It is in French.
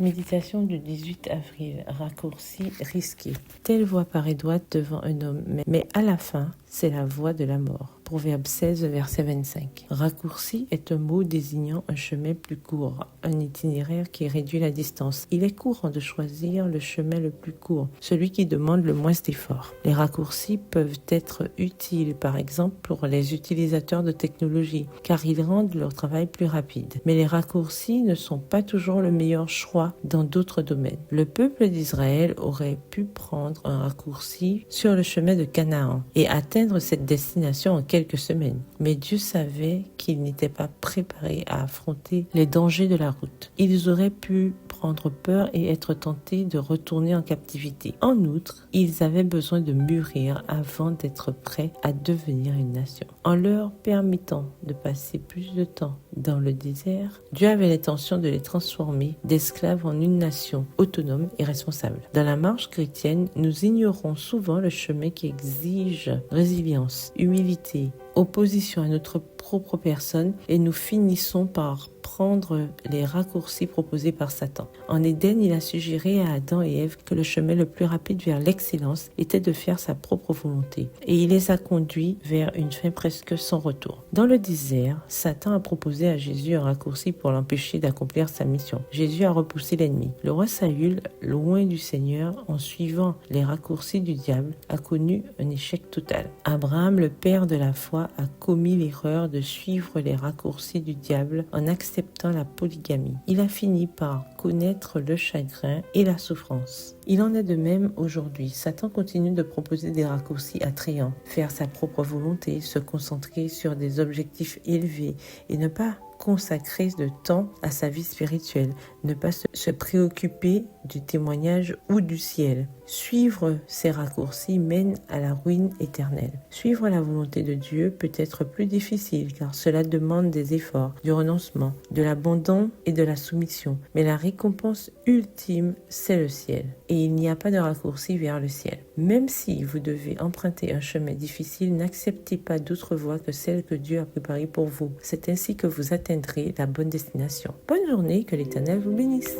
Méditation du 18 avril, raccourci risqué. Telle voie paraît droite devant un homme, mais à la fin, c'est la voie de la mort. Proverbe 16, verset 25. Raccourci est un mot désignant un chemin plus court, un itinéraire qui réduit la distance. Il est courant de choisir le chemin le plus court, celui qui demande le moins d'efforts. Les raccourcis peuvent être utiles, par exemple, pour les utilisateurs de technologie, car ils rendent leur travail plus rapide. Mais les raccourcis ne sont pas toujours le meilleur choix dans d'autres domaines. Le peuple d'Israël aurait pu prendre un raccourci sur le chemin de Canaan et atteindre cette destination en quelques semaines. Mais Dieu savait qu'ils n'étaient pas préparés à affronter les dangers de la route. Ils auraient pu prendre peur et être tentés de retourner en captivité. En outre, ils avaient besoin de mûrir avant d'être prêts à devenir une nation. En leur permettant de passer plus de temps dans le désert, Dieu avait l'intention de les transformer d'esclaves en une nation autonome et responsable. Dans la marche chrétienne, nous ignorons souvent le chemin qui exige résilience, humilité, opposition à notre propre personne et nous finissons par prendre les raccourcis proposés par Satan. En Éden, il a suggéré à Adam et Ève que le chemin le plus rapide vers l'excellence était de faire sa propre volonté et il les a conduits vers une fin presque sans retour. Dans le désert, Satan a proposé à Jésus un raccourci pour l'empêcher d'accomplir sa mission. Jésus a repoussé l'ennemi. Le roi Saül, loin du Seigneur, en suivant les raccourcis du diable, a connu un échec total. Abraham, le père de la foi, a commis l'erreur de suivre les raccourcis du diable en acceptant la polygamie. Il a fini par connaître le chagrin et la souffrance. Il en est de même aujourd'hui. Satan continue de proposer des raccourcis attrayants, faire sa propre volonté, se concentrer sur des objectifs élevés et ne pas consacrer de temps à sa vie spirituelle, ne pas se préoccuper du témoignage ou du ciel. Suivre ces raccourcis mène à la ruine éternelle. Suivre la volonté de Dieu peut être plus difficile car cela demande des efforts, du renoncement, de l'abandon et de la soumission. Mais la récompense ultime, c'est le ciel. Et il n'y a pas de raccourci vers le ciel. Même si vous devez emprunter un chemin difficile, n'acceptez pas d'autre voie que celle que Dieu a préparée pour vous. C'est ainsi que vous atteindrez la bonne destination. Bonne journée, que l'Éternel vous bénisse.